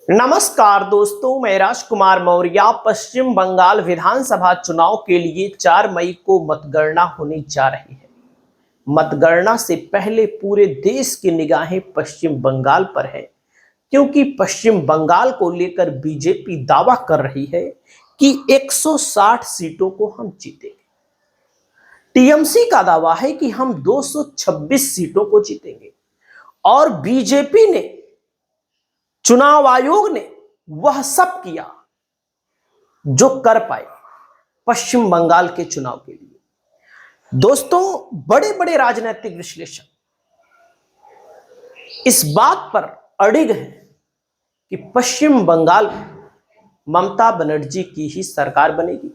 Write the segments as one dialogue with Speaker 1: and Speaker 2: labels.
Speaker 1: नमस्कार दोस्तों, मैं राजकुमार मौर्य। पश्चिम बंगाल विधानसभा चुनाव के लिए 4 मई को मतगणना होने जा रही है। मतगणना से पहले पूरे देश की निगाहें पश्चिम बंगाल पर है, क्योंकि पश्चिम बंगाल को लेकर बीजेपी दावा कर रही है कि 160 सीटों को हम जीतेंगे। टीएमसी का दावा है कि हम 226 सीटों को जीतेंगे और बीजेपी ने, चुनाव आयोग ने वह सब किया जो कर पाए पश्चिम बंगाल के चुनाव के लिए। दोस्तों, बड़े बड़े राजनीतिक विश्लेषक इस बात पर अड़िग हैं कि पश्चिम बंगाल में ममता बनर्जी की ही सरकार बनेगी,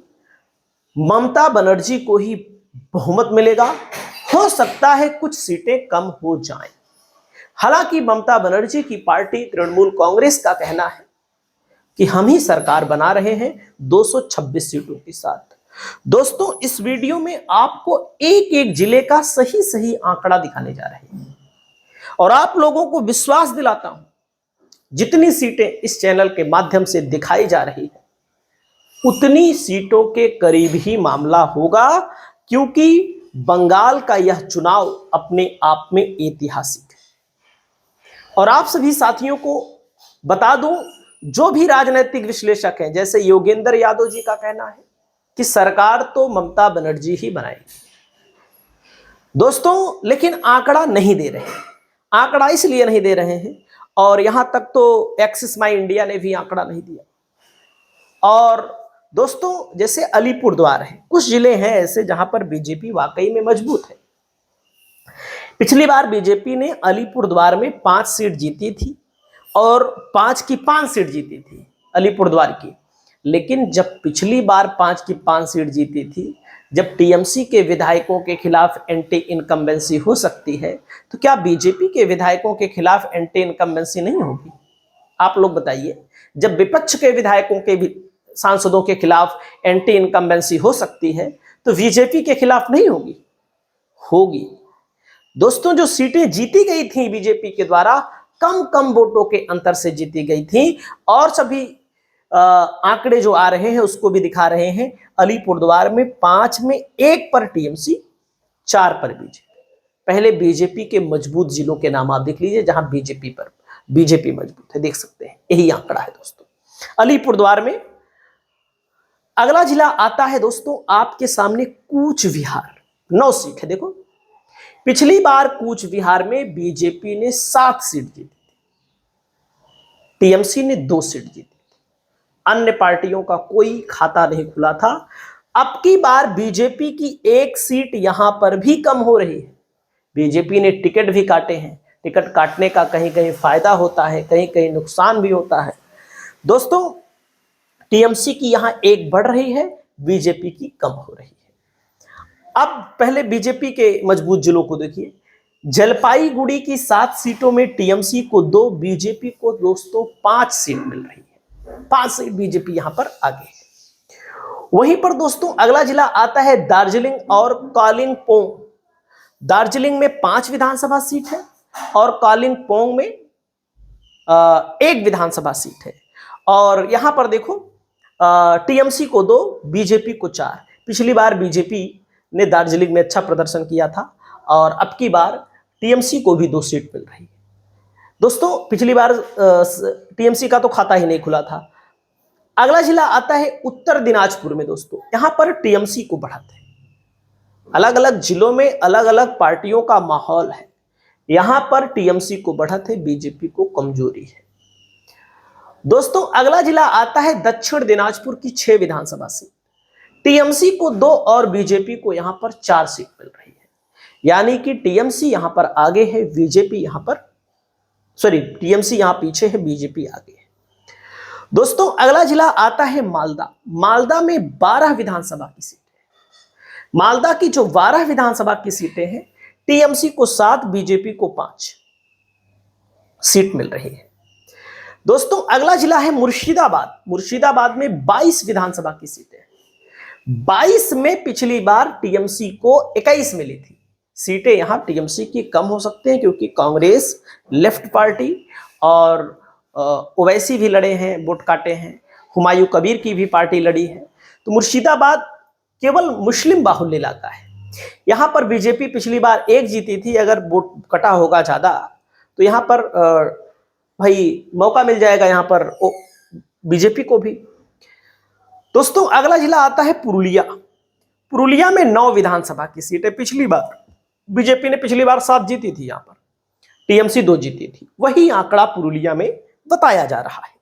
Speaker 1: ममता बनर्जी को ही बहुमत मिलेगा। हो सकता है कुछ सीटें कम हो जाएं। हालांकि ममता बनर्जी की पार्टी तृणमूल कांग्रेस का कहना है कि हम ही सरकार बना रहे हैं 226 सीटों के साथ। दोस्तों, इस वीडियो में आपको एक एक जिले का सही सही आंकड़ा दिखाने जा रहे हैं और आप लोगों को विश्वास दिलाता हूं, जितनी सीटें इस चैनल के माध्यम से दिखाई जा रही है उतनी सीटों के करीब ही मामला होगा, क्योंकि बंगाल का यह चुनाव अपने आप में ऐतिहासिक है। और आप सभी साथियों को बता दूं, जो भी राजनीतिक विश्लेषक हैं, जैसे योगेंद्र यादव जी का कहना है कि सरकार तो ममता बनर्जी ही बनाएगी। दोस्तों, लेकिन आंकड़ा नहीं दे रहे हैं। आंकड़ा इसलिए नहीं दे रहे हैं, और यहां तक तो एक्सिस माई इंडिया ने भी आंकड़ा नहीं दिया। और दोस्तों, जैसे अलीपुरद्वार है, कुछ जिले हैं ऐसे जहां पर बीजेपी वाकई में मजबूत है। पिछली बार बीजेपी ने अलीपुरद्वार में 5 सीट जीती थी और 5 की 5 सीट जीती थी अलीपुरद्वार की। लेकिन जब पिछली बार 5 की 5 सीट जीती थी, जब टीएमसी के विधायकों के खिलाफ एंटी इनकम्बेंसी हो सकती है, तो क्या बीजेपी के विधायकों के खिलाफ एंटी इनकम्बेंसी नहीं होगी? आप लोग बताइए। जब विपक्ष के विधायकों के भी सांसदों के खिलाफ एंटी इनकम्बेंसी हो सकती है, तो बीजेपी के खिलाफ नहीं होगी? होगी। दोस्तों, जो सीटें जीती गई थी बीजेपी के द्वारा, कम कम वोटों के अंतर से जीती गई थी, और सभी आंकड़े जो आ रहे हैं उसको भी दिखा रहे हैं। अलीपुरद्वार में 5 में 1 पर टीएमसी, 4 पर बीजेपी। पहले बीजेपी के मजबूत जिलों के नाम आप देख लीजिए जहां बीजेपी मजबूत है, देख सकते हैं, यही आंकड़ा है दोस्तों। अलीपुरद्वार में अगला जिला आता है दोस्तों आपके सामने कूच विहार। 9 सीट है। देखो, पिछली बार कूच विहार में बीजेपी ने 7 सीट जीती थी, टीएमसी ने 2 सीट जीती थी। अन्य पार्टियों का कोई खाता नहीं खुला था। अब की बार बीजेपी की 1 सीट यहां पर भी कम हो रही है। बीजेपी ने टिकट भी काटे हैं। टिकट काटने का कहीं कहीं फायदा होता है, कहीं कहीं नुकसान भी होता है। दोस्तों, टीएमसी की यहां 1 बढ़ रही है, बीजेपी की कम हो रही है। अब पहले बीजेपी के मजबूत जिलों को देखिए। जलपाईगुड़ी की 7 सीटों में टीएमसी को 2, बीजेपी को दोस्तों 5 सीट मिल रही है। 5 सीट बीजेपी यहां पर आगे है। वहीं पर दोस्तों अगला जिला आता है दार्जिलिंग और कालिंपोंग। दार्जिलिंग में 5 विधानसभा सीट है और कालिंपोंग में 1 विधानसभा सीट है। और यहां पर देखो, टीएमसी को 2, बीजेपी को 4। पिछली बार बीजेपी ने दार्जिलिंग में अच्छा प्रदर्शन किया था और अब की बार टीएमसी को भी 2 सीट मिल रही है। दोस्तों, पिछली बार टीएमसी का तो खाता ही नहीं खुला था। अगला जिला आता है उत्तर दिनाजपुर में। दोस्तों, यहां पर टीएमसी को बढ़त है। अलग अलग जिलों में अलग अलग पार्टियों का माहौल है। यहां पर टीएमसी को बढ़त है, बीजेपी को कमजोरी है। दोस्तों, अगला जिला आता है दक्षिण दिनाजपुर की 6 विधानसभा सीट। टीएमसी को 2 और बीजेपी को यहां पर 4 सीट मिल रही है। यानी कि टीएमसी यहां पर आगे है, बीजेपी यहां पर, टीएमसी यहां पीछे है, बीजेपी आगे है। दोस्तों, अगला जिला आता है मालदा। मालदा में 12 विधानसभा की सीटें हैं। मालदा की जो 12 विधानसभा की सीटें हैं, टीएमसी को 7, बीजेपी को 5 सीट मिल रही है। दोस्तों, अगला जिला है मुर्शिदाबाद। मुर्शिदाबाद में 22 विधानसभा की सीटें हैं। 22 में पिछली बार टीएमसी को 21 मिली थी। सीटें यहां टीएमसी की कम हो सकते हैं, क्योंकि कांग्रेस, लेफ्ट पार्टी और ओवैसी भी लड़े हैं, वोट काटे हैं, हुमायूं कबीर की भी पार्टी लड़ी है। तो मुर्शिदाबाद केवल मुस्लिम बाहुल्य इलाका है। यहाँ पर बीजेपी पिछली बार एक जीती थी, अगर वोट कटा होगा ज्यादा तो यहाँ पर भाई मौका मिल जाएगा यहाँ पर बीजेपी को भी। दोस्तों अगला जिला आता है पुरुलिया। पुरुलिया में 9 विधानसभा की सीटें। पिछली बार बीजेपी ने 7 जीती थी, यहाँ पर टीएमसी 2 जीती थी। वही आंकड़ा पुरुलिया में बताया जा रहा है।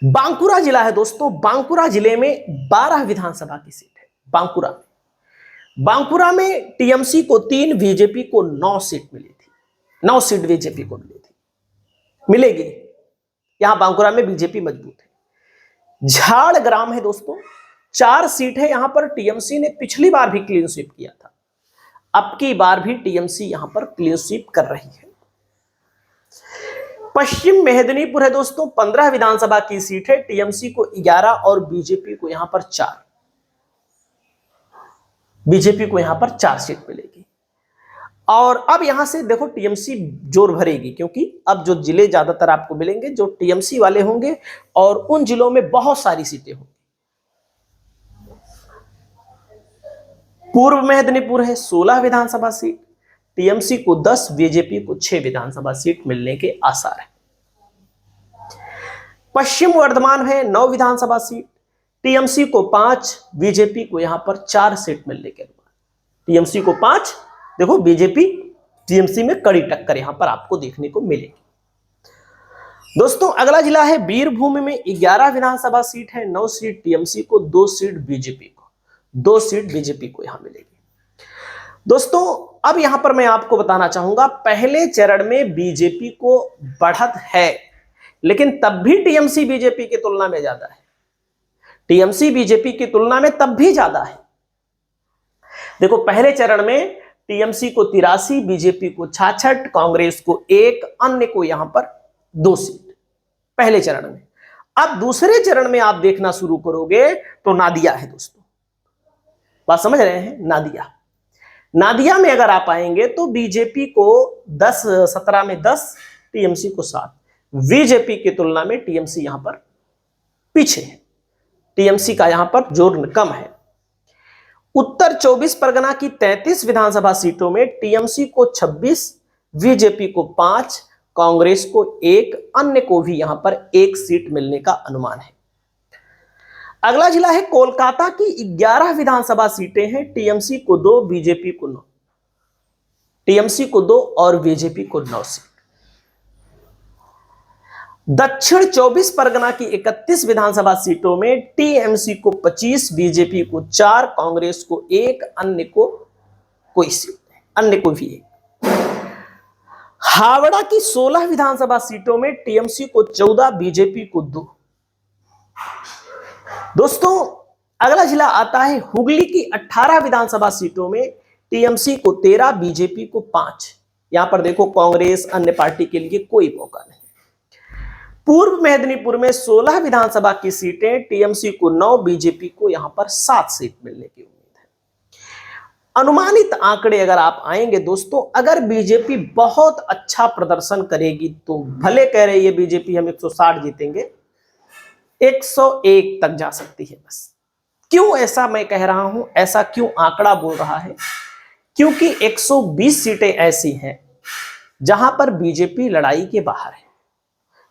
Speaker 1: बांकुरा जिला है दोस्तों। बांकुरा जिले में 12 विधानसभा की सीट है। बांकुरा में टीएमसी को 3, बीजेपी को 9 सीट मिली थी। 9 सीट बीजेपी को मिली थी, मिलेगी। यहां बांकुरा में बीजेपी मजबूत है। झाड़ग्राम है दोस्तों, 4 सीट है। यहां पर टीएमसी ने पिछली बार भी क्लीन स्वीप किया था, अब की बार भी टीएमसी यहां पर क्लीन स्वीप कर रही है। पश्चिम मेदिनीपुर है दोस्तों, 15 विधानसभा की सीट है। टीएमसी को 11 और बीजेपी को यहां पर 4। बीजेपी को यहां पर 4 सीट मिलेगी। और अब यहां से देखो टीएमसी जोर भरेगी, क्योंकि अब जो जिले ज्यादातर आपको मिलेंगे जो टीएमसी वाले होंगे, और उन जिलों में बहुत सारी सीटें होंगी। पूर्व मेदिनीपुर है, 16 विधानसभा सीट। टीएमसी को 10, बीजेपी को 6 विधानसभा सीट मिलने के आसार है। पश्चिम वर्धमान है, 9 विधानसभा सीट। टीएमसी को 5, बीजेपी को यहां पर 4 सीट मिलने के अनुमान। टीएमसी को 5, देखो बीजेपी टीएमसी में कड़ी टक्कर यहां पर आपको देखने को मिलेगी। दोस्तों अगला जिला है बीरभूम में 11 विधानसभा सीट है। 9 सीट टीएमसी को, 2 सीट बीजेपी को। 2 सीट बीजेपी को यहां मिलेगी। दोस्तों अब यहां पर मैं आपको बताना चाहूंगा, पहले चरण में बीजेपी को बढ़त है, लेकिन तब भी टीएमसी बीजेपी की तुलना में ज्यादा है। टीएमसी बीजेपी की तुलना में तब भी ज्यादा है। देखो पहले चरण में टीएमसी को 83, बीजेपी को 66, कांग्रेस को 1, अन्य को यहां पर 2 सीट पहले चरण में। अब दूसरे चरण में आप देखना शुरू करोगे तो नादिया है दोस्तों। बात समझ रहे हैं? नादिया में अगर आप आएंगे तो बीजेपी को 17 में 10, टीएमसी को 7। बीजेपी की तुलना में टीएमसी यहां पर पीछे है। टीएमसी का यहां पर जोर कम है। उत्तर 24 परगना की 33 विधानसभा सीटों में टीएमसी को 26, बीजेपी को 5, कांग्रेस को 1, अन्य को भी यहां पर 1 सीट मिलने का अनुमान है। अगला जिला है कोलकाता की 11 विधानसभा सीटें हैं। टीएमसी को 2, बीजेपी को 9। टीएमसी को 2 और बीजेपी को 9 सीट। दक्षिण 24 परगना की 31 विधानसभा सीटों में टीएमसी को 25, बीजेपी को 4, कांग्रेस को 1, अन्य को कोई सीट नहीं, अन्य को भी 1। हावड़ा की 16 विधानसभा सीटों में टीएमसी को 14, बीजेपी को 2। दोस्तों अगला जिला आता है हुगली की 18 विधानसभा सीटों में टीएमसी को 13, बीजेपी को 5। यहां पर देखो कांग्रेस अन्य पार्टी के लिए कोई मौका नहीं। पूर्व मेदिनीपुर में 16 विधानसभा की सीटें, टीएमसी को 9, बीजेपी को यहां पर 7 सीट मिलने की उम्मीद है। अनुमानित आंकड़े अगर आप आएंगे दोस्तों, अगर बीजेपी बहुत अच्छा प्रदर्शन करेगी तो भले कह रही है बीजेपी हम 160 जीतेंगे, 101 तक जा सकती है बस। क्यों ऐसा मैं कह रहा हूं, ऐसा क्यों आंकड़ा बोल रहा है? क्योंकि 120 सीटें ऐसी हैं जहां पर बीजेपी लड़ाई के बाहर है,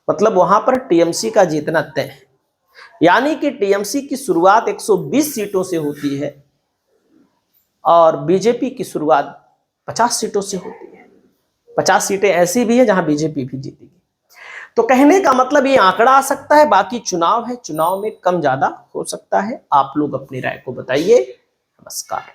Speaker 1: मतलब वहां पर टीएमसी का जीतना तय है। यानी कि टीएमसी की शुरुआत 120 सीटों से होती है और बीजेपी की शुरुआत 50 सीटों से होती है। 50 सीटें ऐसी भी है जहां बीजेपी भी जीतेगी। तो कहने का मतलब ये आंकड़ा आ सकता है, बाकी चुनाव है, चुनाव में कम ज्यादा हो सकता है। आप लोग अपनी राय को बताइए। नमस्कार।